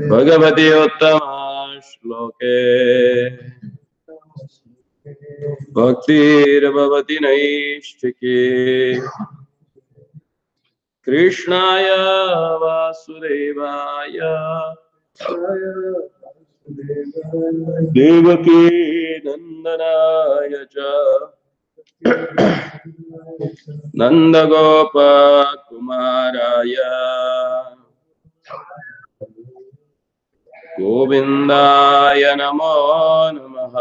भगवती उत्तमा श्लोके भक्तिर्भवति नैष्ठिके कृष्णाय वासुदेवाय देवकी नंदनाय च नंदगोपकुमाराय गोविंदाय नमो नमः।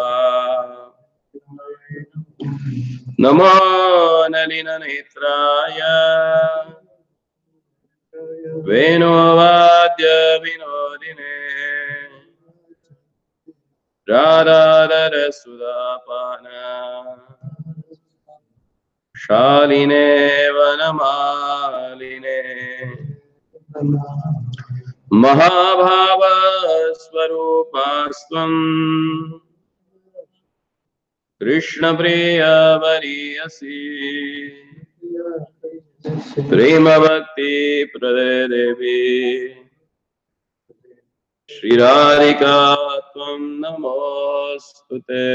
नमो नलिननेत्राय वेणुवाद्य विनोदिने राधाधर सुधापान शालिने वनमालिने महाभाव स्वरूपास्त्वम् कृष्ण प्रिय वरीयसी प्रेम भक्ति प्रदे देवी श्री राधिका त्वं नमोस्तुते।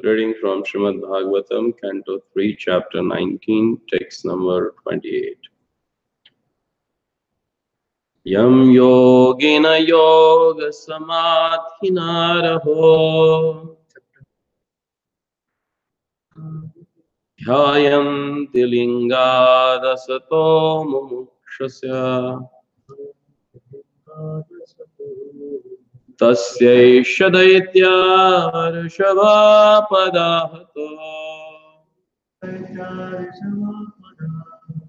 Reading from Srimad Bhagavatam, Canto 3, Chapter 19, text number 28. Yam yogina yoga samadhina raho dhyayanti lingada sato mumukshasya tasya daitya ऋषभापदाहतो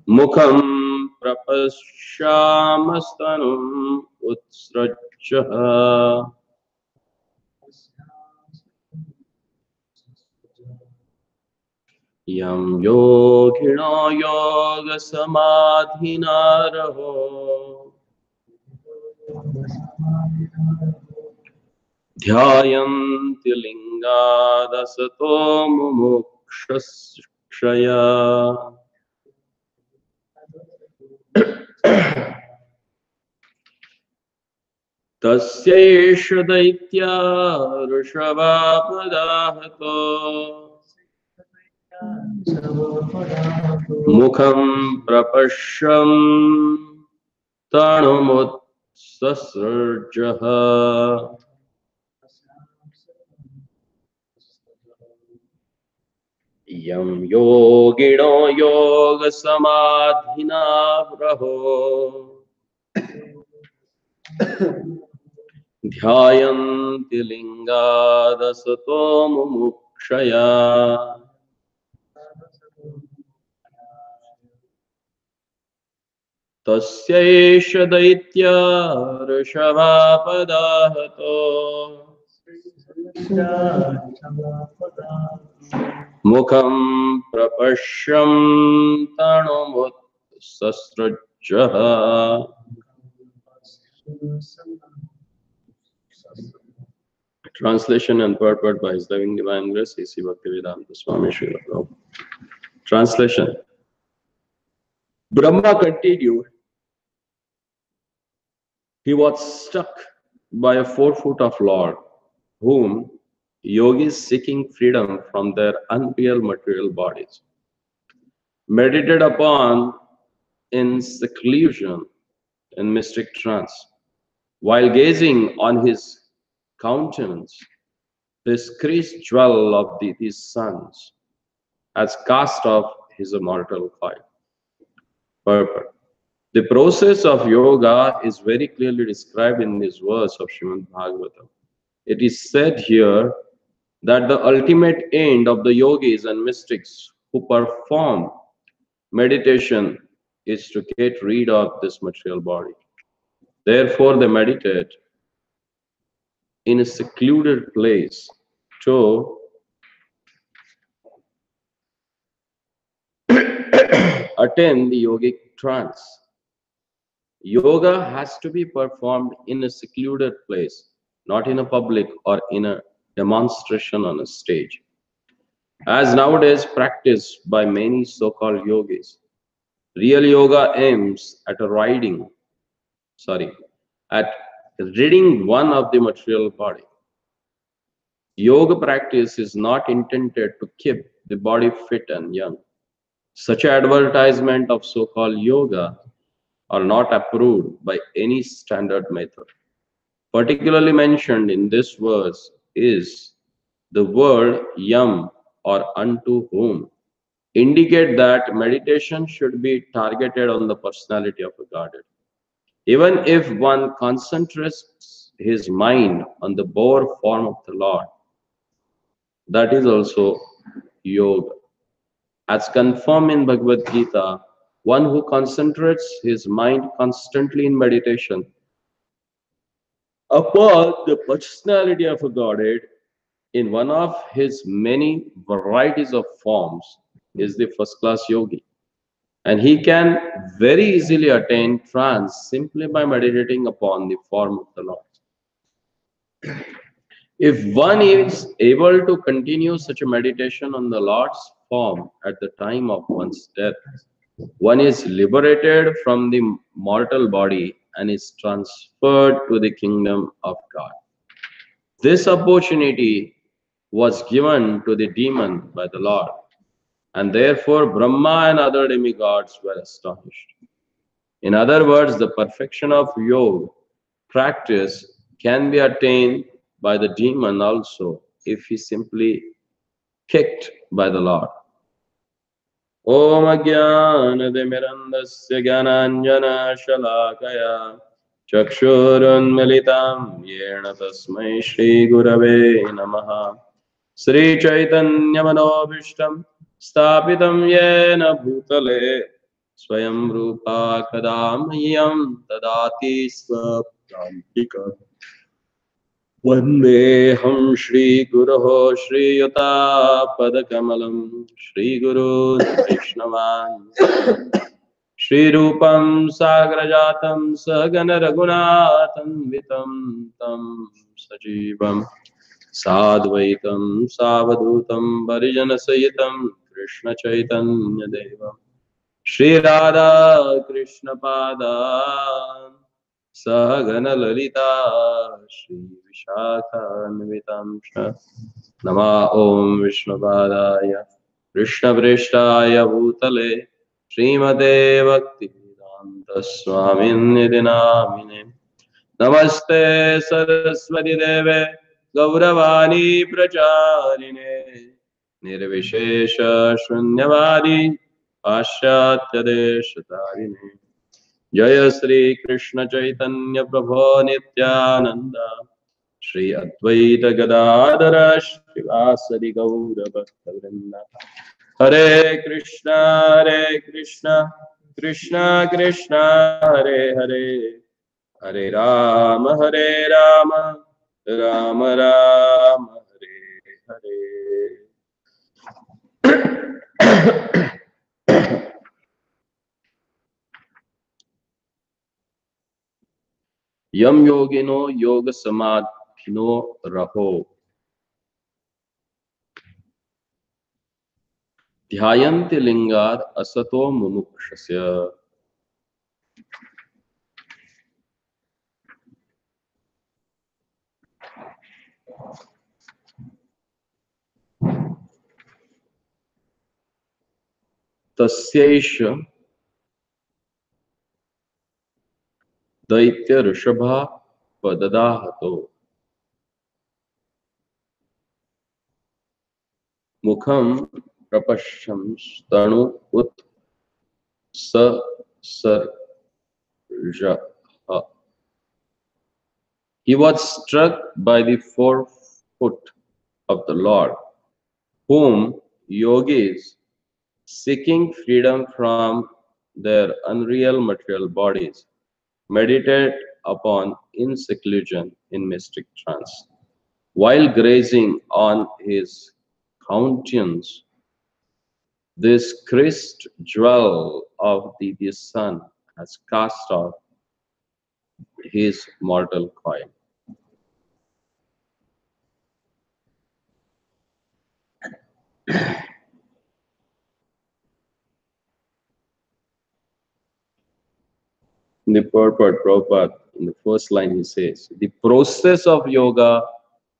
मुखं प्रपश्यामस्तनुम् उत्सृज्य यं योगिनो योगसमाधिना रहो ध्यायन्ति लिङ्गादसतो मुमुक्षया तस्यैष दैत्या ऋषभापदाहतो मुखं प्रपश्यन् तणुमुत्ससृजः यं योगिनो योगसमाधिना रहो ध्यायन्ति लिङ्गादसतो मुमुक्षया तस्यैष दैत्या ऋषभापदाहतो मुखं प्रपश्यन् तणुमुत्ससृजः Translation and purport by His Loving Divine Grace, A.C. Bhaktivedanta Swami Srila Prabhupada. Translation. Brahma continued. He was struck by a 4 foot of Lord, whom yogis seeking freedom from their unreal material bodies meditated upon in seclusion in mystic trance. While gazing on his countenance, this creased jewel of these suns has cast off his immortal coil. Purport. The process of yoga is very clearly described in this verse of Srimad Bhagavatam. It is said here that the ultimate end of the yogis and mystics who perform meditation is to get rid of this material body. Therefore, they meditate in a secluded place to attain the yogic trance. Yoga has to be performed in a secluded place, not in a public or in a demonstration on a stage. As nowadays practiced by many so-called yogis, Real yoga aims at sorry, at ridding one of the material body. Yoga practice is not intended to keep the body fit and young. Such advertisement of so-called yoga are not approved by any standard method. Particularly mentioned in this verse is the word yam or unto whom, indicate that meditation should be targeted on the personality of a Godhead. Even if one concentrates his mind on the bare form of the Lord, that is also yoga. As confirmed in Bhagavad Gita, one who concentrates his mind constantly in meditation upon the personality of a Godhead in one of his many varieties of forms is the first class yogi. And he can very easily attain trance simply by meditating upon the form of the Lord. If one is able to continue such a meditation on the Lord's form at the time of one's death, one is liberated from the mortal body and is transferred to the kingdom of God. This opportunity was given to the demon by the Lord, and therefore Brahma and other demigods were astonished. In other words, the perfection of yoga practice can be attained by the demon also if he simply kicked by the Lord. Om Ajnanamirandasya Gyananjana Shalakaya Chakshurunmilitam Yena Tasmai Shri Gurave Namaha Sri Chaitanya Manobhishtam Stapitam Yena Bhutale Swayam Rupa Kadamahyam Tadati Swaprantika Vandeham Shri Guruho Shri Yuta Padakamalam Shri Guru Vaishnavan Shri Rupam Sagrajatam Sagana Raghunathan Vitam Tam Sajivam Sadvaitam Savadutam Varijana Sayitam Krishna Chaitanya Devam Shri Radha Krishna Pada Sagana Lalita Shri Vishakhanvitamsha Nama Om Vishnupadaya Krishna Prishtaya Bhutale Srimate Bhakti Vedanta Swamin Namine Namaste Saraswati Deve Gauravani Pracharine Nirvishesha Shunyavadi Paschatya Deshatarine Jaya Sri Krishna Chaitanya Prabhu Nityananda Shri Advaita Gadadhara Shivasari Gaura Bhaktavrinda Hare Krishna Krishna Krishna Hare Hare Hare Rama Rama Rama Hare Hare Yam yogino yoga samadhino raho dhyayanti lingad asato mumukshasya tasyaisha daitya rishabha padadahato mukham prapashams tanu ut sa sarja. He was struck by the forefoot of the Lord, whom yogis, seeking freedom from their unreal material bodies, meditate upon in seclusion in mystic trance. While grazing on his countenance, this Christ jewel of the sun has cast off his mortal coil. In the purport, Prabhupada, in the first line, he says, the process of yoga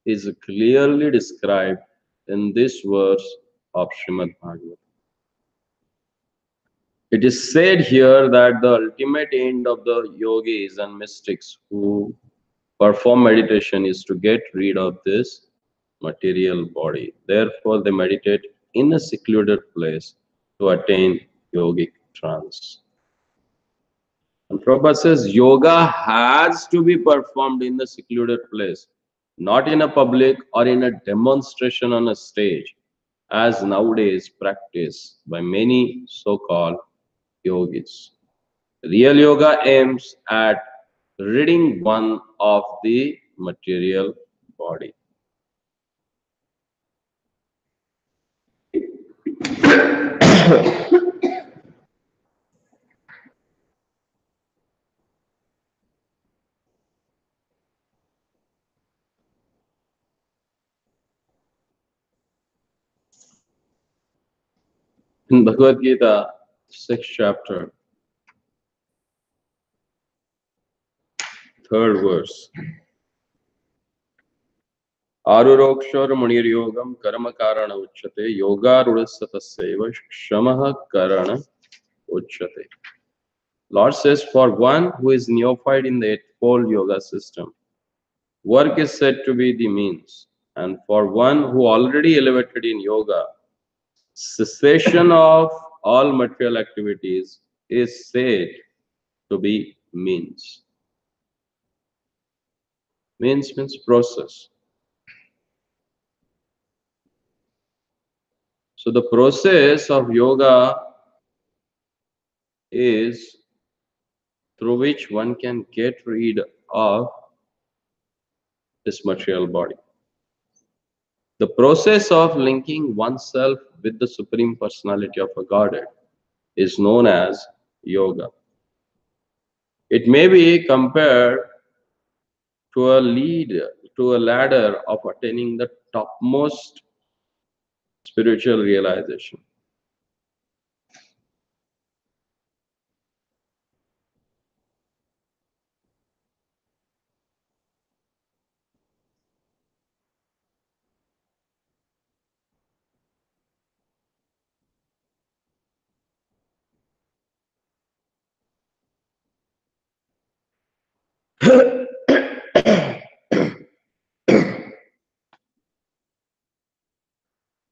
is clearly described in this verse of Srimad Bhagavatam. It is said here that the ultimate end of the yogis and mystics who perform meditation is to get rid of this material body. Therefore, they meditate in a secluded place to attain yogic trance. And Prabhupada says yoga has to be performed in a secluded place, not in a public or in a demonstration on a stage, as nowadays practiced by many so-called yogis. Real yoga aims at ridding one of the material body. In Bhagavad Gita, 6th chapter, 3rd verse. Arurokshor munir yogam karma karana uchyate yoga rudasatasyeva shamaha karana uchyate. Lord says, for one who is neophyte in the eightfold yoga system, work is said to be the means. And for one who already elevated in yoga, cessation of all material activities is said to be means. Means process. So the process of yoga is through which one can get rid of this material body. The process of linking oneself with the Supreme Personality of a Godhead is known as yoga. It may be compared to a ladder of attaining the topmost spiritual realization.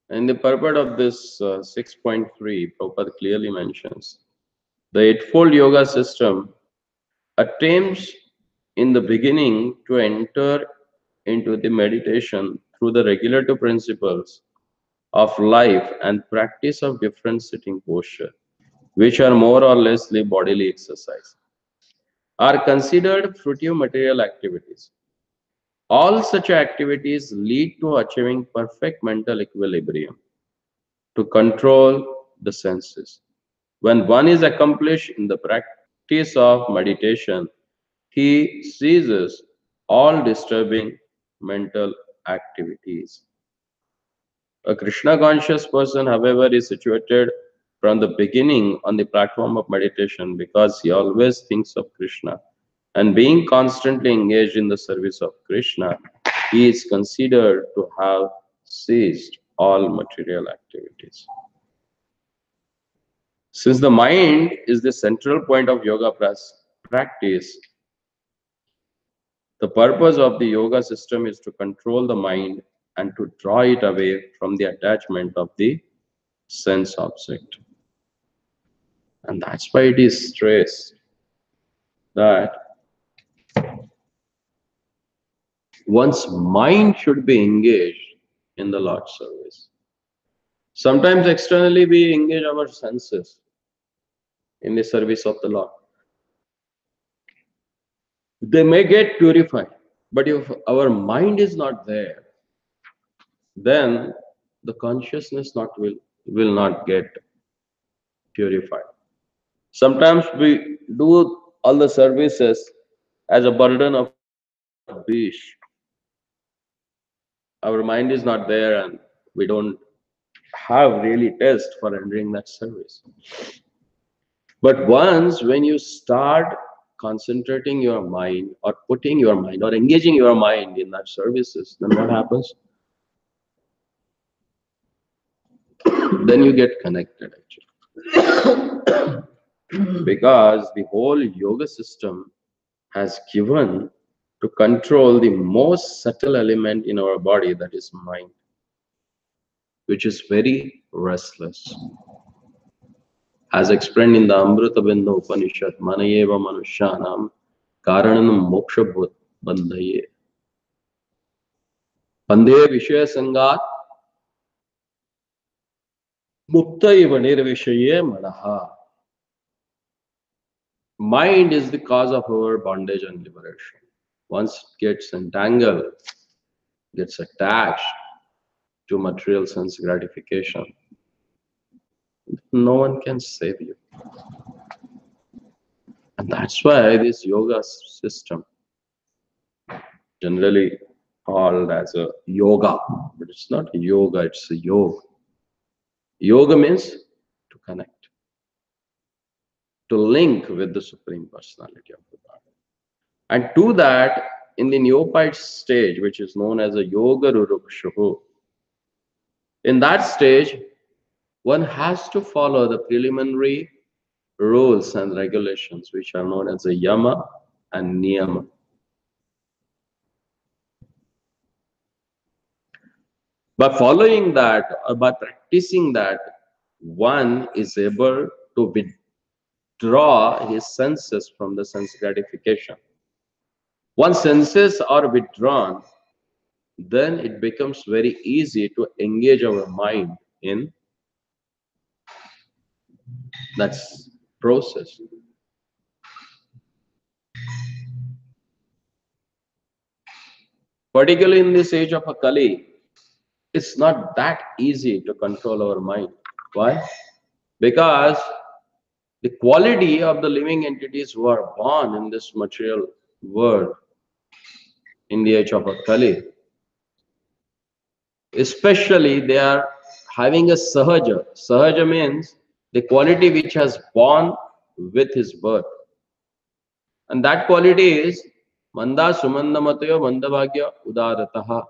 And the purport of this 6.3, Prabhupada clearly mentions the Eightfold Yoga system attempts in the beginning to enter into the meditation through the regulative principles of life and practice of different sitting posture, which are more or less the bodily exercise, are considered fruitive material activities. All such activities lead to achieving perfect mental equilibrium, to control the senses. When one is accomplished in the practice of meditation, he ceases all disturbing mental activities. A Krishna conscious person, however, is situated from the beginning on the platform of meditation because he always thinks of Krishna. And being constantly engaged in the service of Krishna, he is considered to have ceased all material activities. Since the mind is the central point of yoga practice, the purpose of the yoga system is to control the mind and to draw it away from the attachment of the sense object. And that's why it is stressed that one's mind should be engaged in the Lord's service. Sometimes externally we engage our senses in the service of the Lord. They may get purified, but if our mind is not there, then the consciousness will not get purified. Sometimes we do all the services as a burden of beach. Our mind is not there and we don't have really taste for rendering that service. But once when you start concentrating your mind or putting your mind or engaging your mind in that services, then what happens? Then you get connected actually. Because the whole yoga system has given to control the most subtle element in our body, that is mind, which is very restless. As explained in the Amrita Bindu Upanishad, Manayeva Manushyanam Karanam Moksha Bandhaye. Bandhe Vishaya Sangat Muktaiva Nirvishaye Manaha. Mind is the cause of our bondage and liberation. Once it gets entangled, gets attached to material sense gratification, no one can save you. And that's why this yoga system, generally called as a yoga, but it's not a yoga, it's a yoga. Yoga means to connect, to link with the Supreme Personality of the God. And to that, in the neophyte stage, which is known as a yoga rurukshuhu, in that stage, one has to follow the preliminary rules and regulations, which are known as a yama and niyama. By following that or by practicing that, one is able to withdraw his senses from the sense gratification. Once senses are withdrawn, then it becomes very easy to engage our mind in that process. Particularly in this age of a Kali, it's not that easy to control our mind. Why? Because the quality of the living entities who are born in this material world in the age of a Kali, especially they are having a sahaja. Sahaja means the quality which has born with his birth. And that quality is Manda Sumandamatayo Mandabhagya Udarataha.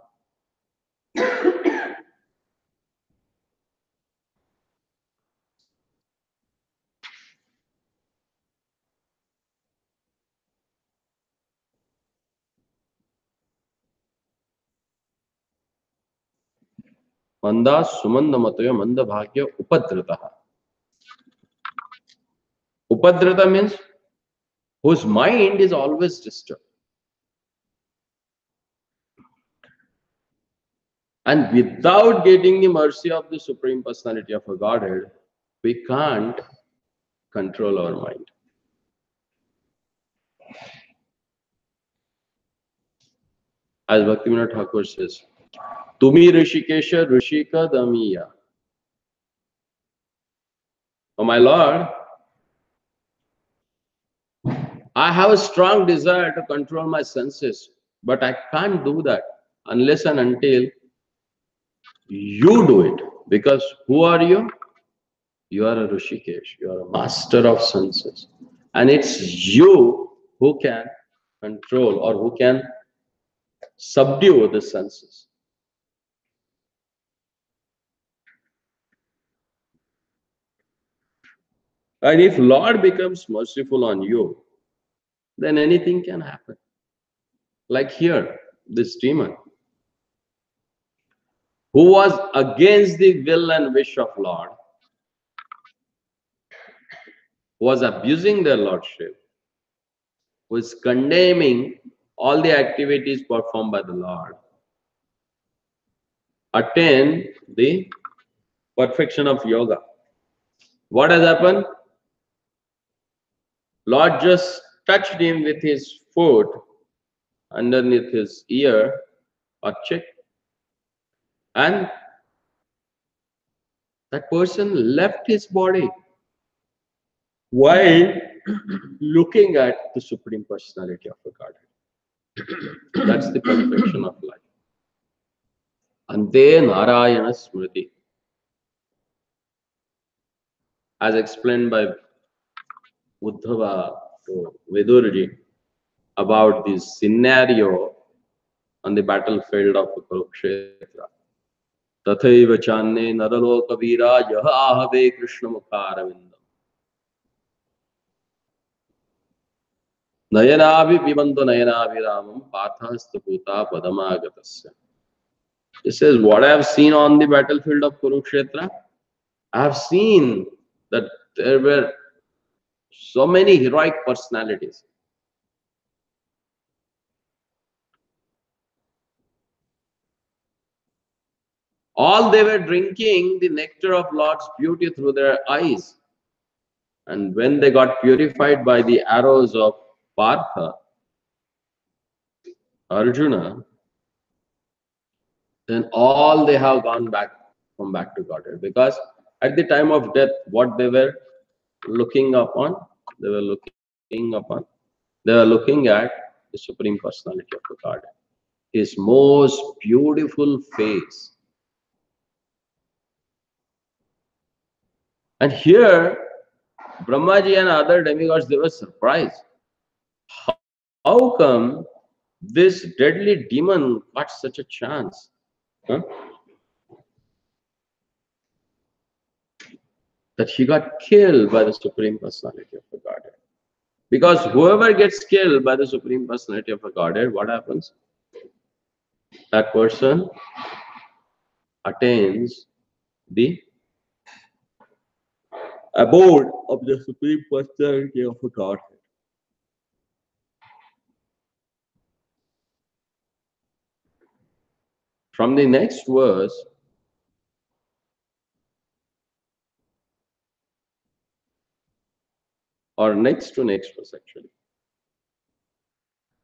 Manda Sumandamatayo Mandabhagya Upadrataha. Upadrata means whose mind is always disturbed. And without getting the mercy of the Supreme Personality of a Godhead, we can't control our mind. As Bhaktivinoda Thakur says, Tumi Rishikesha Rishika Damiya. Oh my Lord, I have a strong desire to control my senses, but I can't do that unless and until you do it. Because who are you? You are a Rishikesh, you are a master of senses. And it's you who can control or who can subdue the senses. And if Lord becomes merciful on you, then anything can happen. Like here, this demon, who was against the will and wish of Lord, was abusing their lordship, was condemning all the activities performed by the Lord, attain the perfection of yoga. What has happened? Lord just touched him with his foot underneath his ear or cheek, and that person left his body while looking at the Supreme Personality of the Godhead. That's the perfection of life. Ante Narayana Smriti. As explained by Uddhava to Vidurji about this scenario on the battlefield of Kurukshetra. Tathaiva channe naraloka veera yaha ahave Krishna mukharavindam. Nayanavi pibantu nayanavi ramam pathastaputa padamagatasya. It says, what I have seen on the battlefield of Kurukshetra, I have seen that there were so many heroic personalities. All they were drinking the nectar of Lord's beauty through their eyes. And when they got purified by the arrows of Partha, Arjuna, then all they have come back to Godhead. Because at the time of death, what they were looking upon, they were looking at the Supreme Personality of the Godhead. His most beautiful face. And here, Brahmaji and other demigods, they were surprised. How come this deadly demon got such a chance? Huh? That he got killed by the Supreme Personality of the Godhead. Because whoever gets killed by the Supreme Personality of the Godhead, what happens? That person attains the abode of the Supreme Personality of the Godhead. From the next verse, or next to next verse actually.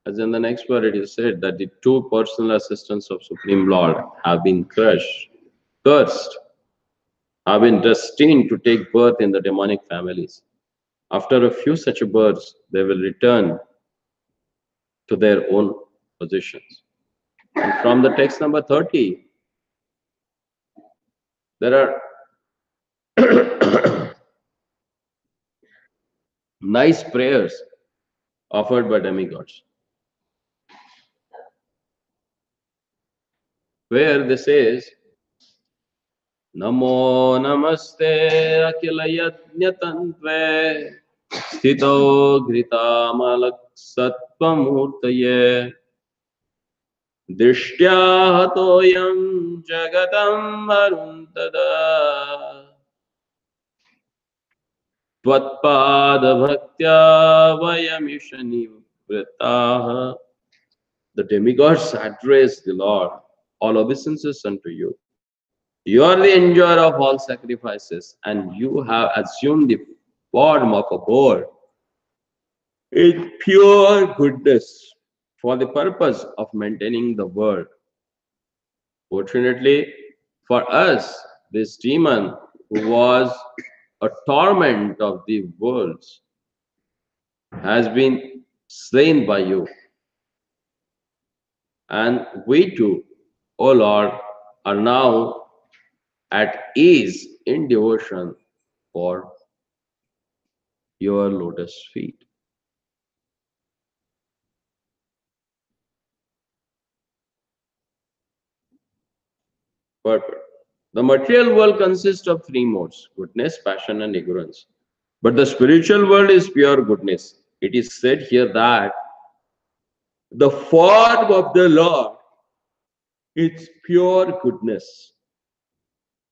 As in the next verse, it is said that the two personal assistants of Supreme Lord have been cursed, have been destined to take birth in the demonic families. After a few such births, they will return to their own positions. And from the text number 30, there are nice prayers offered by demigods, where they says, Namo namaste akila yajñatantve sthito ghritamalaksattvamurtaye Drishtya hatoyam jagatam varuntada Tvatpada bhaktya vayamishani vritaha. The demigods address the Lord, all obeisances unto you. You are the enjoyer of all sacrifices, and you have assumed the form of a boar in pure goodness for the purpose of maintaining the world. Fortunately for us, this demon who was a torment of the worlds has been slain by you. And we too, O Lord, are now at ease in devotion for your lotus feet. Purport. The material world consists of three modes: goodness, passion, and ignorance. But the spiritual world is pure goodness. It is said here that the form of the Lord is pure goodness,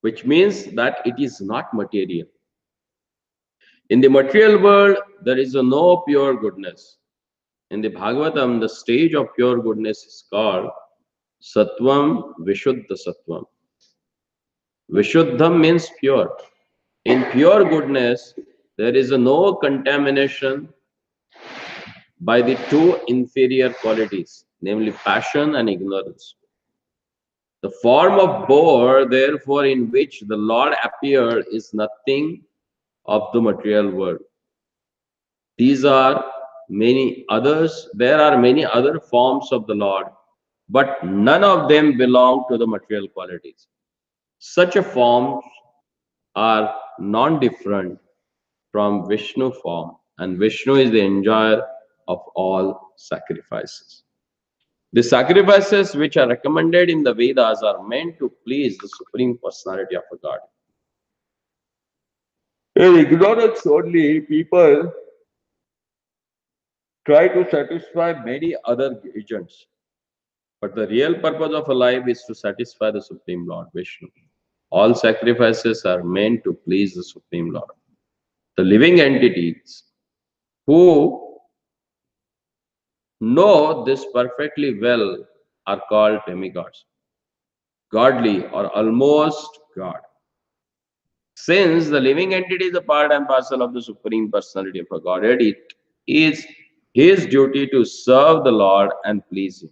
which means that it is not material. In the material world, there is no pure goodness. In the Bhagavatam, the stage of pure goodness is called Sattvam Vishuddha Sattvam. Vishuddham means pure. In pure goodness, there is no contamination by the two inferior qualities, namely passion and ignorance. The form of boar, therefore, in which the Lord appeared is nothing of the material world. These are many others. There are many other forms of the Lord, but none of them belong to the material qualities. Such a forms are non-different from Vishnu form and Vishnu is the enjoyer of all sacrifices. The sacrifices which are recommended in the Vedas are meant to please the Supreme Personality of a God. In ignorance only, people try to satisfy many other agents. But the real purpose of a life is to satisfy the Supreme Lord, Vishnu. All sacrifices are meant to please the Supreme Lord. The living entities who know this perfectly well are called demigods, godly or almost God. Since the living entity is a part and parcel of the Supreme Personality of a Godhead, it is his duty to serve the Lord and please him.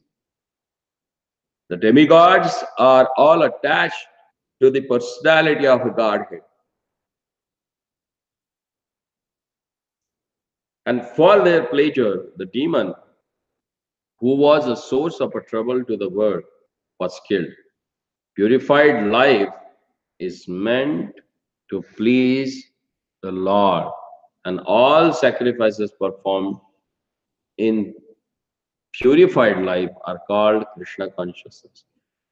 The demigods are all attached to the personality of a Godhead. And for their pleasure, the demon, who was a source of a trouble to the world, was killed. Purified life is meant to please the Lord, and all sacrifices performed in purified life are called Krishna consciousness.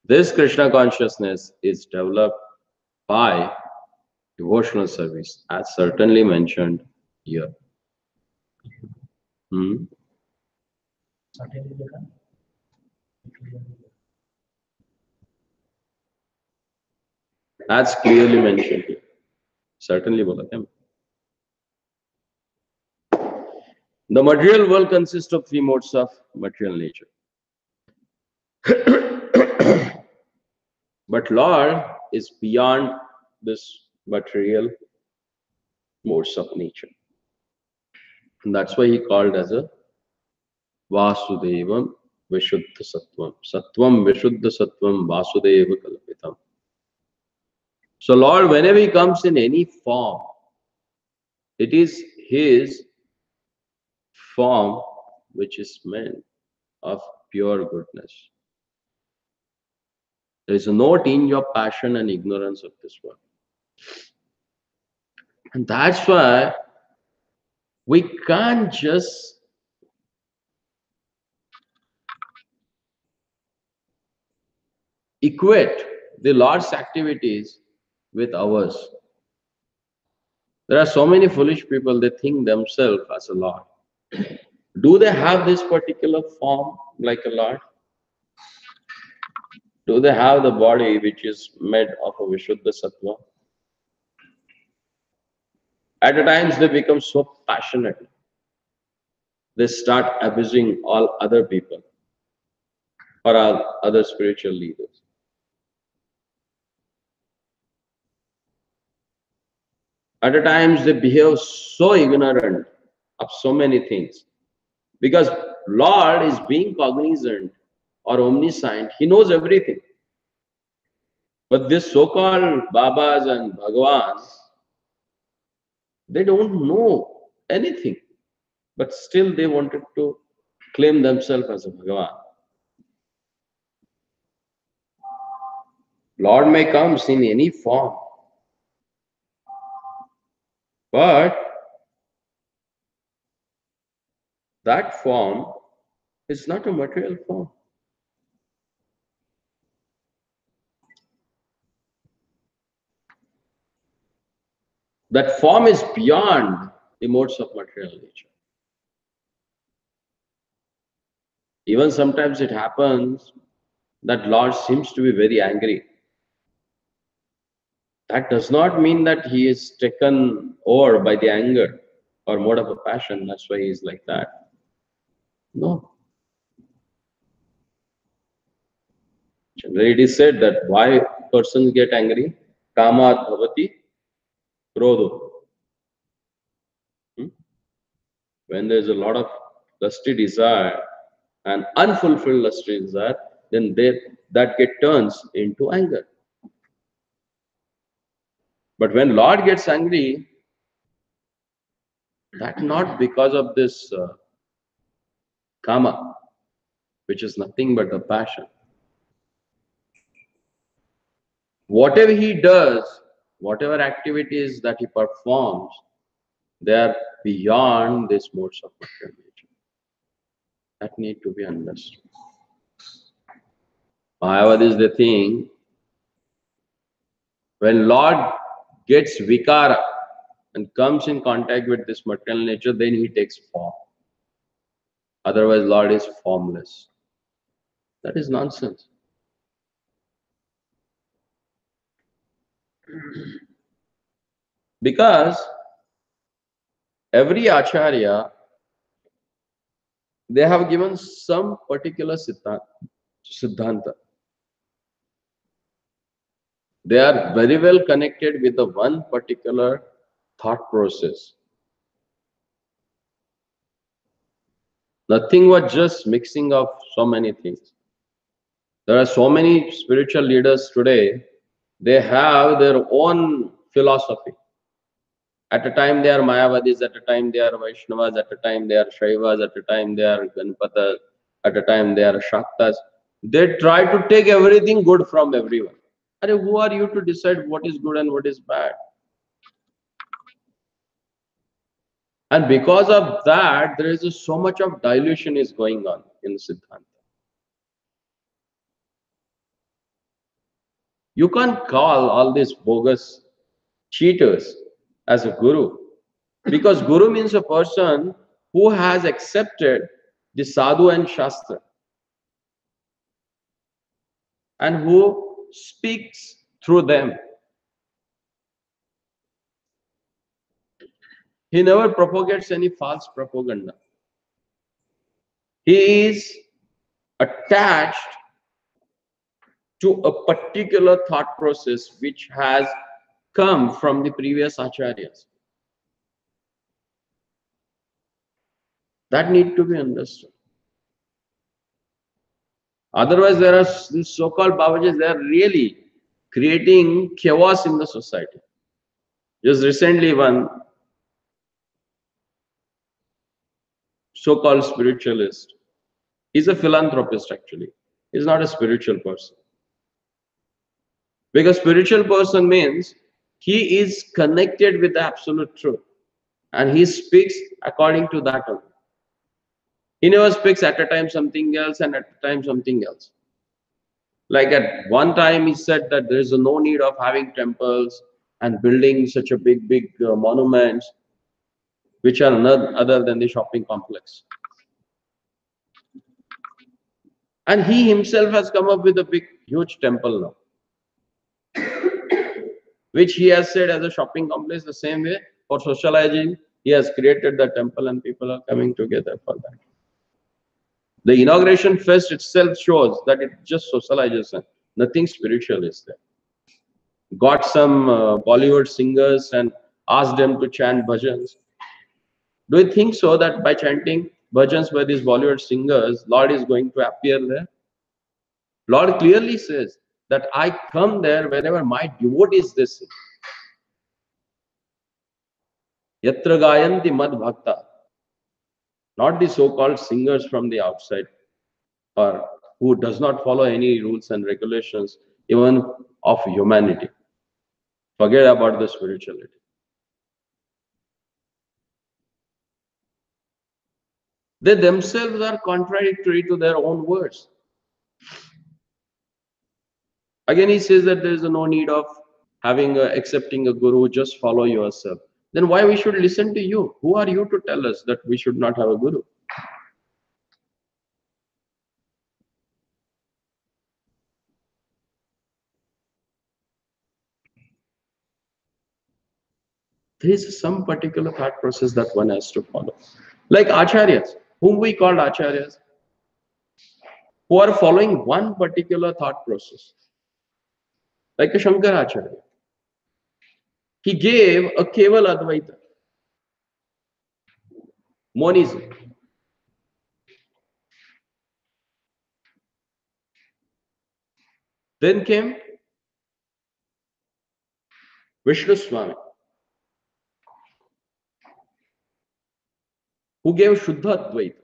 This Krishna consciousness is developed by devotional service, as certainly mentioned here. Hmm? As clearly mentioned here. Certainly बोला था मैं. The material world consists of three modes of material nature. But Lord is beyond this material modes of nature. And that's why he called as a Vasudevam Vishuddha Sattvam. Sattvam Vishuddha Sattvam Vasudeva Kalpitam. So Lord, whenever he comes in any form, it is his form which is meant of pure goodness. There is no tinge of passion and ignorance of this world. And that's why we can't just equate the Lord's activities with ours. There are so many foolish people, they think themselves as a Lord. Do they have this particular form like a Lord? Do they have the body which is made of a Vishuddha Sattva? At times they become so passionate. They start abusing all other people or all other spiritual leaders. At times they behave so ignorant of so many things. Because Lord is being cognizant or omniscient, he knows everything. But this so-called Babas and Bhagavans, they don't know anything. But still they wanted to claim themselves as a Bhagavan. Lord may come in any form. But that form is not a material form. That form is beyond the modes of material nature. Even sometimes it happens that Lord seems to be very angry. That does not mean that he is taken over by the anger or mode of a passion. That's why he is like that. No. Generally, it is said that why persons get angry? Kamat bhavati krodho. When there is a lot of lusty desire and unfulfilled lusty desire, then that turns into anger. But when Lord gets angry, that not because of this kama, which is nothing but a passion. Whatever he does, whatever activities that he performs, They are beyond these modes of material nature. That need to be understood. Mayavadis, they think when Lord gets vikara and comes in contact with this material nature, then he takes form. Otherwise, Lord is formless. That is nonsense. Because every acharya, they have given some particular siddhanta. They are very well connected with the one particular thought process. Nothing was just mixing of so many things. There are so many spiritual leaders today, they have their own philosophy. At a time they are Mayavadis, at a time they are Vaishnavas, at a time they are Shaivas, at a time they are Ganpatas, at a time they are Shaktas. They try to take everything good from everyone. Are who are you to decide what is good and what is bad? And because of that, there is so much of dilution is going on in Siddhanta. You can't call all these bogus cheaters as a guru, because guru means a person who has accepted the sadhu and shastra and who speaks through them. He never propagates any false propaganda. He is attached to a particular thought process which has come from the previous acharyas. That need to be understood. Otherwise, there are these so-called Babajis, they are really creating chaos in the society. Just recently, one so-called spiritualist, he's a philanthropist actually. He's not a spiritual person. Because spiritual person means he is connected with the absolute truth and he speaks according to that only. He never speaks at a time something else and at a time something else. Like at one time he said that there is no need of having temples and building such a big monuments which are none other than the shopping complex. And he himself has come up with a big huge temple now, which he has said as a shopping complex. The same way for socializing, he has created the temple and people are coming together for that. The inauguration fest itself shows that it's just socialization, nothing spiritual is there. Got some Bollywood singers and asked them to chant bhajans. Do you think so that by chanting bhajans by these Bollywood singers, Lord is going to appear there? Lord clearly says that I come there whenever my devotees they sing. Yatra gayanti mad bhakta. Not the so-called singers from the outside or who does not follow any rules and regulations even of humanity. Forget about the spirituality. They themselves are contradictory to their own words. Again, he says that there is no need of accepting a guru, just follow yourself. Then why we should listen to you? Who are you to tell us that we should not have a guru? There is some particular thought process that one has to follow. Like acharyas, whom we call acharyas, who are following one particular thought process. Like a Shankaracharya. He gave a Keval Advaita, monism. Then came Vishnu Swami, who gave Shuddha Advaita.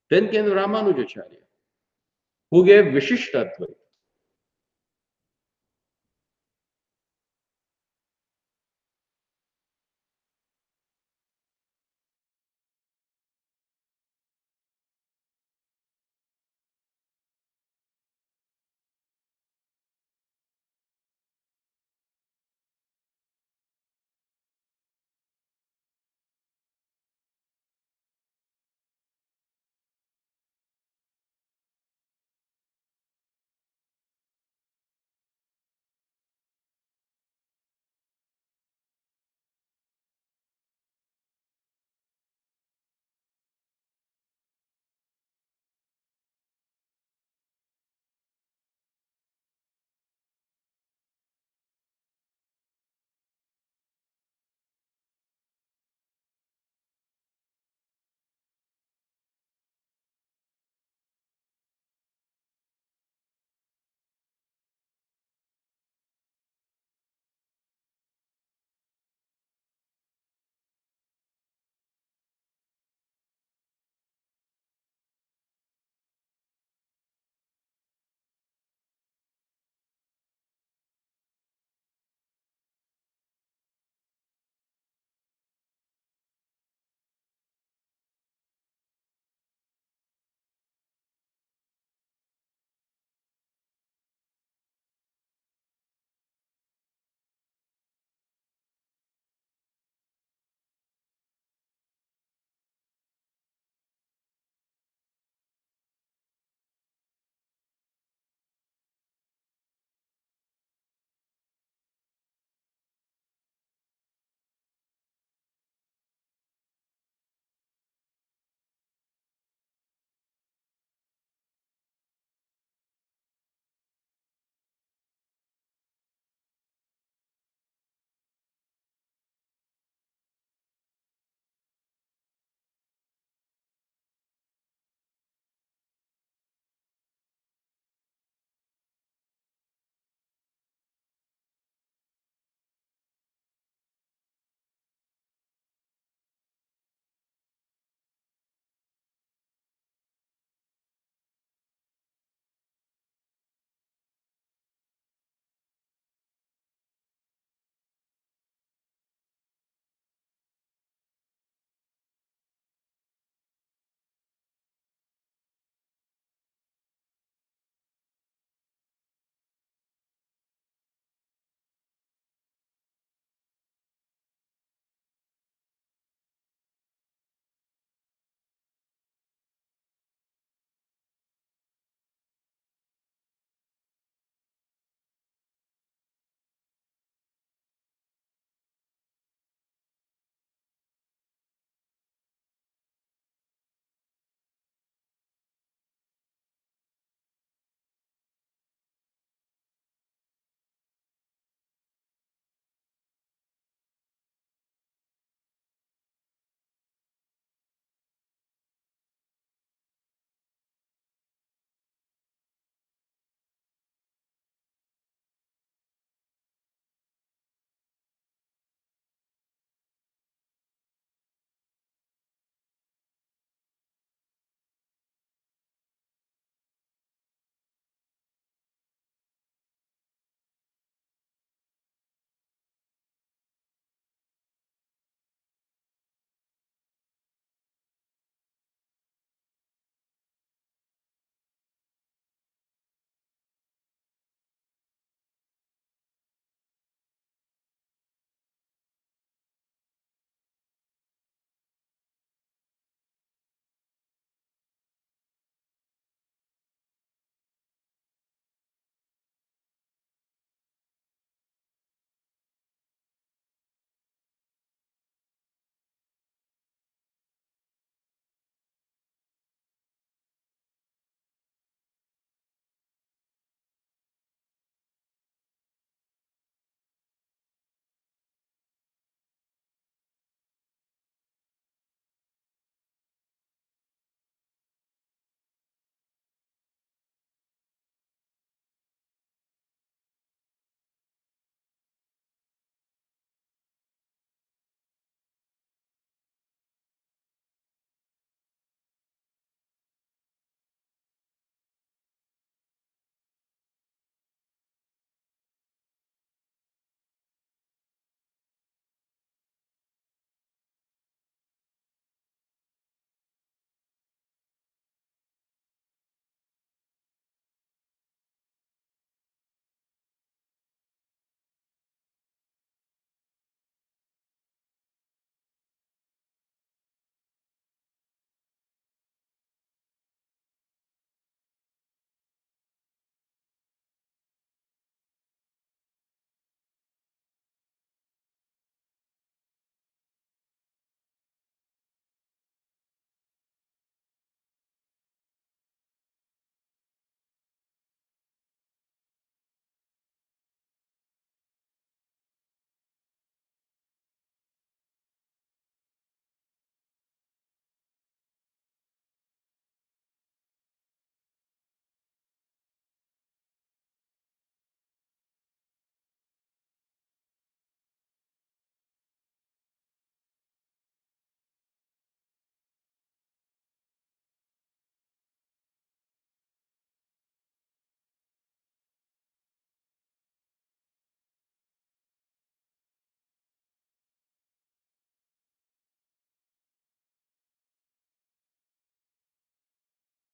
Then came Ramanujacharya, who gave Vishishta Advaita.